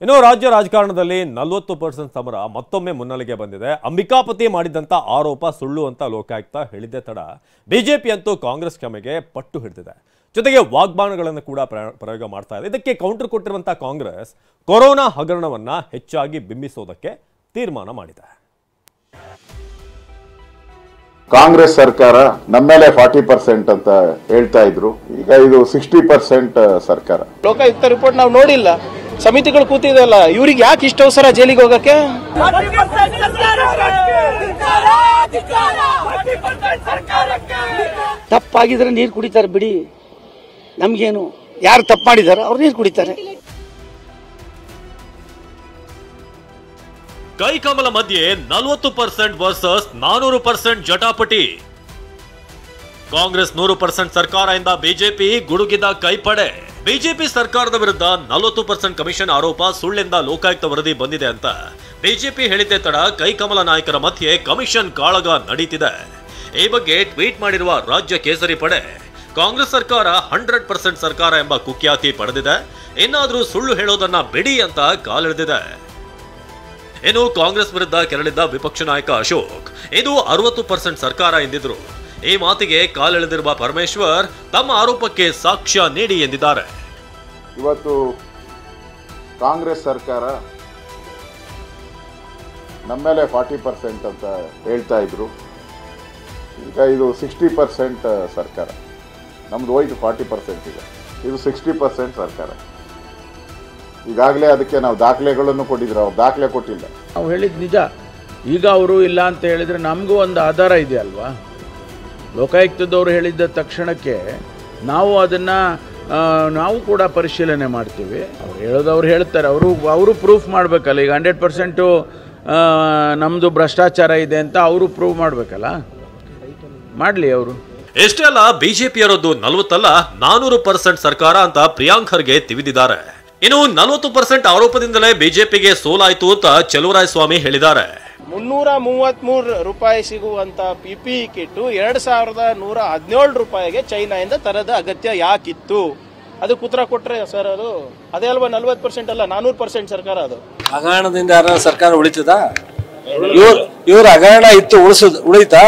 ಇನ್ನು ರಾಜ್ಯ ರಾಜಕಾರಣದಲ್ಲಿ 40% ಸಮರ ಮತ್ತೊಮ್ಮೆ ಮುನ್ನೆಲೆಗೆ ಬಂದಿದೆ. ಅಂಬಿಕಾಪತಿ ಮಾಡಿದಂತ ಆರೋಪ ಸುಳ್ಳು ಅಂತ ಲೋಕಾಯುಕ್ತ ಹೇಳಿದ್ದೆ ತಡ ಬಿಜೆಪಿ ಅಂತೂ ಕಾಂಗ್ರೆಸ್ ಕ್ಷಮೆಗೆ ಪಟ್ಟು ಹಿಡಿದಿದೆ. ಜೊತೆಗೆ ವಾಗ್ಬಾಣಗಳನ್ನು ಕೂಡ ಪ್ರಯೋಗ ಮಾಡ್ತಾ ಇದೆ. ಇದಕ್ಕೆ ಕೌಂಟರ್ ಕೊಟ್ಟಿರುವಂತಹ ಕಾಂಗ್ರೆಸ್ ಕೊರೋನಾ ಹಗರಣವನ್ನ ಹೆಚ್ಚಾಗಿ ಬಿಂಬಿಸೋದಕ್ಕೆ ತೀರ್ಮಾನ ಮಾಡಿದೆ. ಕಾಂಗ್ರೆಸ್ ಸರ್ಕಾರ ನಮ್ಮೇಲೆ 40% ಅಂತ ಹೇಳ್ತಾ ಇದ್ರು, ಈಗ ಇದು 60% ಸರ್ಕಾರ. ಲೋಕಾಯುಕ್ತ ರಿಪೋರ್ಟ್ ನಾವು ನೋಡಿಲ್ಲ, ಸಮಿತಿಗಳು ಕೂತಿದೆಲ್ಲ, ಇವ್ರಿಗೆ ಯಾಕೆ ಇಷ್ಟ ಅವಸರ ಜೈಲಿಗೆ ಹೋಗಕ್ಕೆ? ತಪ್ಪಾಗಿದ್ರೆ ನೀರು ಕುಡಿತಾರೆ ಬಿಡಿ, ನಮ್ಗೇನು. ಯಾರು ತಪ್ಪು ಮಾಡಿದಾರ ಅವ್ರು ನೀರು ಕುಡಿತಾರೆ. ಕೈಕಮಲ ಮಧ್ಯೆ 40% ವರ್ಸಸ್ 400% ಜಟಾಪಟಿ. ಕಾಂಗ್ರೆಸ್ 100% ಸರ್ಕಾರದಿಂದ ಬಿಜೆಪಿ ಗುಡುಗಿದ ಕೈಪಡೆ. ಬಿಜೆಪಿ ಸರ್ಕಾರದ ವಿರುದ್ಧ 40% ಕಮಿಷನ್ ಆರೋಪ ಸುಳ್ಳೆಂದ ಲೋಕಾಯುಕ್ತ ವರದಿ ಬಂದಿದೆ ಅಂತ ಬಿಜೆಪಿ ಹೇಳಿದ್ದೆ ತಡ ಕೈಕಮಲ ನಾಯಕರ ಮಧ್ಯೆ ಕಮಿಷನ್ ಕಾಳಗ ನಡೀತಿದೆ. ಈ ಬಗ್ಗೆ ಟ್ವೀಟ್ ಮಾಡಿರುವ ರಾಜ್ಯ ಕೇಸರಿ ಪಡೆ, ಕಾಂಗ್ರೆಸ್ ಸರ್ಕಾರ 100% ಸರ್ಕಾರ ಎಂಬ ಕುಖ್ಯಾತಿ ಪಡೆದಿದೆ, ಇನ್ನಾದ್ರೂ ಸುಳ್ಳು ಹೇಳೋದನ್ನ ಬಿಡಿ ಅಂತ ಕಾಲೆಳೆದಿದೆ. ಇನ್ನು ಕಾಂಗ್ರೆಸ್ ವಿರುದ್ಧ ಕೆರಳಿದ್ದ ವಿಪಕ್ಷ ನಾಯಕ ಅಶೋಕ್ ಇದು 60% ಸರ್ಕಾರ ಎಂದಿದ್ರು. ಈ ಮಾತಿಗೆ ಕಾಲೆಳೆದಿರುವ ಪರಮೇಶ್ವರ್ ತಮ್ಮ ಆರೋಪಕ್ಕೆ ಸಾಕ್ಷ್ಯ ನೀಡಿ ಎಂದಿದ್ದಾರೆ. ಇವತ್ತು ಕಾಂಗ್ರೆಸ್ ಸರ್ಕಾರ ನಮ್ಮೇಲೆ 40% ಅಂತ ಹೇಳ್ತಾ ಇದ್ರು, ಈಗ ಇದು 60% ಸರ್ಕಾರ. ನಮ್ದು ಹೋಯ್ತು 40%, ಈಗ ಇದು 60% ಸರ್ಕಾರ. ಈಗಾಗಲೇ ಅದಕ್ಕೆ ನಾವು ದಾಖಲೆಗಳನ್ನು ಕೊಟ್ಟಿದ್ರು, ಅವ್ರು ದಾಖಲೆ ಕೊಟ್ಟಿಲ್ಲ. ನಾವು ಹೇಳಿದ್ ನಿಜ. ಈಗ ಅವರು ಇಲ್ಲ ಅಂತ ಹೇಳಿದ್ರೆ ನಮಗೂ ಒಂದು ಆಧಾರ ಇದೆ ಅಲ್ವಾ. ಲೋಕಾಯುಕ್ತದವರು ಹೇಳಿದ್ದ ತಕ್ಷಣಕ್ಕೆ ನಾವು ಅದನ್ನು ನಾವು ಕೂಡ ಪರಿಶೀಲನೆ ಮಾಡ್ತೀವಿ. ಅವ್ರು ಹೇಳೋದವ್ರು ಹೇಳ್ತಾರೆ, ಅವರು ಪ್ರೂಫ್ ಮಾಡಬೇಕಲ್ಲ. ಈಗ 100% ನಮ್ಮದು ಭ್ರಷ್ಟಾಚಾರ ಇದೆ ಅಂತ ಅವರು ಪ್ರೂವ್ ಮಾಡಬೇಕಲ್ಲ, ಮಾಡಲಿ ಅವರು. ಎಷ್ಟೇ ಅಲ್ಲ, ಬಿಜೆಪಿಯರದ್ದು 40 ಅಲ್ಲ 400% ಸರ್ಕಾರ ಅಂತ ಪ್ರಿಯಾಂಕ್ ಖರ್ಗೆ ತಿವಿದಿದ್ದಾರೆ. ಇನ್ನು 40% ಆರೋಪದಿಂದಲೇ ಬಿಜೆಪಿಗೆ ಸೋಲಾಯಿತು ಅಂತ ಚಲುವರಾಯಸ್ವಾಮಿ ಹೇಳಿದ್ದಾರೆ. 333 ರೂಪಾಯಿ ಸಿಗುವಂತ PPE ಕಿಟ್ 2117 ರೂಪಾಯಿಗೆ ಚೈನಾದಿಂದ ತರದ ಅಗತ್ಯ ಯಾಕಿತ್ತು? ಅದಕ್ಕೆ ಉತ್ತರ ಕೊಟ್ರೆ ಸರ್, ಅದೇ ಅಲ್ವಾ 40% ಅಲ್ಲ 400% ಸರ್ಕಾರ. ಅದು ಹಗರಣದಿಂದ ಯಾರ ಸರ್ಕಾರ ಉಳಿತದ? ಇವ್ರ ಹಗರಣ ಇತ್ತು, ಉಳಿತಾ?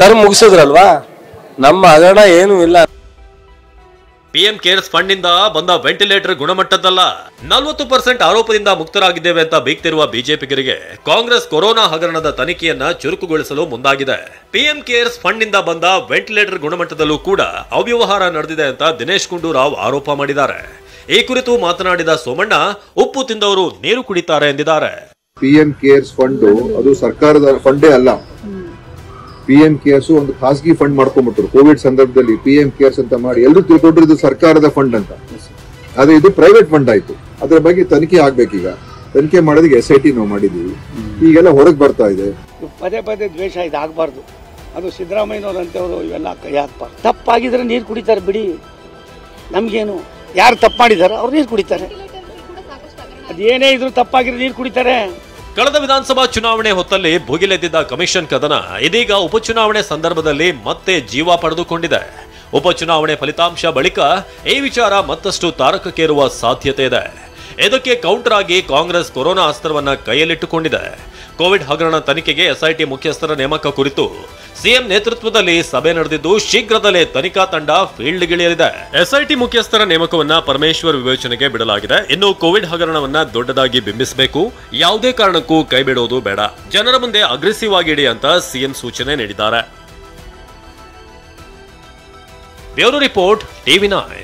ಟರ್ಮ್ ಮುಗಿಸಿದ್ರಲ್ವಾ? ನಮ್ಮ ಹಗರಣ ಏನೂ ಇಲ್ಲ. ಪಿಎಂ ಕೇರ್ಸ್ ಫಂಡ್ ನಿಂದ ಬಂದ ವೆಂಟಿಲೇಟರ್ ಗುಣಮಟ್ಟದಲ್ಲ. 40% ಆರೋಪದಿಂದ ಮುಕ್ತರಾಗಿದ್ದೇವೆ ಅಂತ ಬೀಗ್ತಿರುವ ಬಿಜೆಪಿಗರಿಗೆ ಕಾಂಗ್ರೆಸ್ ಕೊರೋನಾ ಹಗರಣದ ತನಿಖೆಯನ್ನ ಚುರುಕುಗೊಳಿಸಲು ಮುಂದಾಗಿದೆ. ಪಿಎಂ ಕೇರ್ಸ್ ಫಂಡ್ ನಿಂದ ಬಂದ ವೆಂಟಿಲೇಟರ್ ಗುಣಮಟ್ಟದಲ್ಲೂ ಕೂಡ ಅವ್ಯವಹಾರ ನಡೆದಿದೆ ಅಂತ ದಿನೇಶ್ ಗುಂಡೂರಾವ್ ಆರೋಪ ಮಾಡಿದ್ದಾರೆ. ಈ ಕುರಿತು ಮಾತನಾಡಿದ ಸೋಮಣ್ಣ, ಉಪ್ಪು ತಿಂದವರು ನೀರು ಕುಡಿತಾರೆ ಎಂದಿದ್ದಾರೆ. ಪಿಎಂ ಕೇರ್ಸ್ ಫಂಡ್ ಅದು ಸರ್ಕಾರದ ಫಂಡೇ ಅಲ್ಲ. ಪಿಎಂ ಕೇರ್ಸ್ ಒಂದು ಖಾಸಗಿ ಫಂಡ್ ಮಾಡ್ಕೊಂಡ್ಬಿಟ್ರು ಕೋವಿಡ್ ಸಂದರ್ಭದಲ್ಲಿ. ಪಿಎಂ ಕೇರ್ಸ್ ಅಂತ ಮಾಡಿ ಎಲ್ಲರೂ ತಿಳ್ಕೊಂಡಿದ್ದು ಸರ್ಕಾರದ ಫಂಡ್ ಅಂತ, ಅದೇ ಇದು ಪ್ರೈವೇಟ್ ಫಂಡ್ ಆಯ್ತು. ಅದರ ಬಗ್ಗೆ ತನಿಖೆ ಆಗ್ಬೇಕೀಗ. ತನಿಖೆ ಮಾಡೋದಕ್ಕೆ SIT ನಾವು ಮಾಡಿದೀವಿ. ಈಗೆಲ್ಲ ಹೊರಗೆ ಬರ್ತಾ ಇದೆ. ಪದೇ ಪದೇ ದ್ವೇಷ ಇದಾಗಬಾರ್ದು. ಅದು ಸಿದ್ದರಾಮಯ್ಯನವರಂತವರು ಇವೆಲ್ಲ ಕೈ ಹಾಕ್ಬಾರ್ದು. ತಪ್ಪಾಗಿದ್ರೆ ನೀರು ಕುಡಿತಾರೆ ಬಿಡಿ, ನಮ್ಗೇನು. ಯಾರು ತಪ್ಪು ಮಾಡಿದಾರ ಅವ್ರು ನೀರು ಕುಡಿತಾರೆ. ಅದೇನೇ ಇದ್ರು ತಪ್ಪಾಗಿದ್ರೆ ನೀರು ಕುಡಿತಾರೆ. ಕಳೆದ ವಿಧಾನಸಭಾ ಚುನಾವಣೆ ಹೊತ್ತಲ್ಲಿ ಭುಗಿಲೆದ್ದಿದ್ದ ಕಮಿಷನ್ ಕದನ ಇದೀಗ ಉಪಚುನಾವಣೆ ಸಂದರ್ಭದಲ್ಲಿ ಮತ್ತೆ ಜೀವ ಪಡೆದುಕೊಂಡಿದೆ. ಉಪಚುನಾವಣೆ ಫಲಿತಾಂಶ ಬಳಿಕ ಈ ವಿಚಾರ ಮತ್ತಷ್ಟು ತಾರಕಕ್ಕೇರುವ ಸಾಧ್ಯತೆ ಇದೆ. ಇದಕ್ಕೆ ಕೌಂಟರ್ ಆಗಿ ಕಾಂಗ್ರೆಸ್ ಕೊರೋನಾ ಅಸ್ತ್ರವನ್ನ ಕೈಯಲ್ಲಿಟ್ಟುಕೊಂಡಿದೆ. ಕೋವಿಡ್ ಹಗರಣ ತನಿಖೆಗೆ SIT ಮುಖ್ಯಸ್ಥರ ನೇಮಕ ಕುರಿತು ಸಿಎಂ ನೇತೃತ್ವದಲ್ಲಿ ಸಭೆ ನಡೆದಿದ್ದು ಶೀಘ್ರದಲ್ಲೇ ತನಿಖಾ ತಂಡ ಫೀಲ್ಡ್ಗಿಳಿಯಲಿದೆ. SIT ಮುಖ್ಯಸ್ಥರ ನೇಮಕವನ್ನ ಪರಮೇಶ್ವರ್ ವಿವೇಚನೆಗೆ ಬಿಡಲಾಗಿದೆ. ಇನ್ನು ಕೋವಿಡ್ ಹಗರಣವನ್ನ ದೊಡ್ಡದಾಗಿ ಬಿಂಬಿಸಬೇಕು, ಯಾವುದೇ ಕಾರಣಕ್ಕೂ ಕೈಬಿಡೋದು ಬೇಡ, ಜನರ ಮುಂದೆ ಅಗ್ರೆಸಿವ್ ಆಗಿ ಇಡಿ ಅಂತ ಸಿಎಂ ಸೂಚನೆ ನೀಡಿದ್ದಾರೆ. Bureau report, TV9.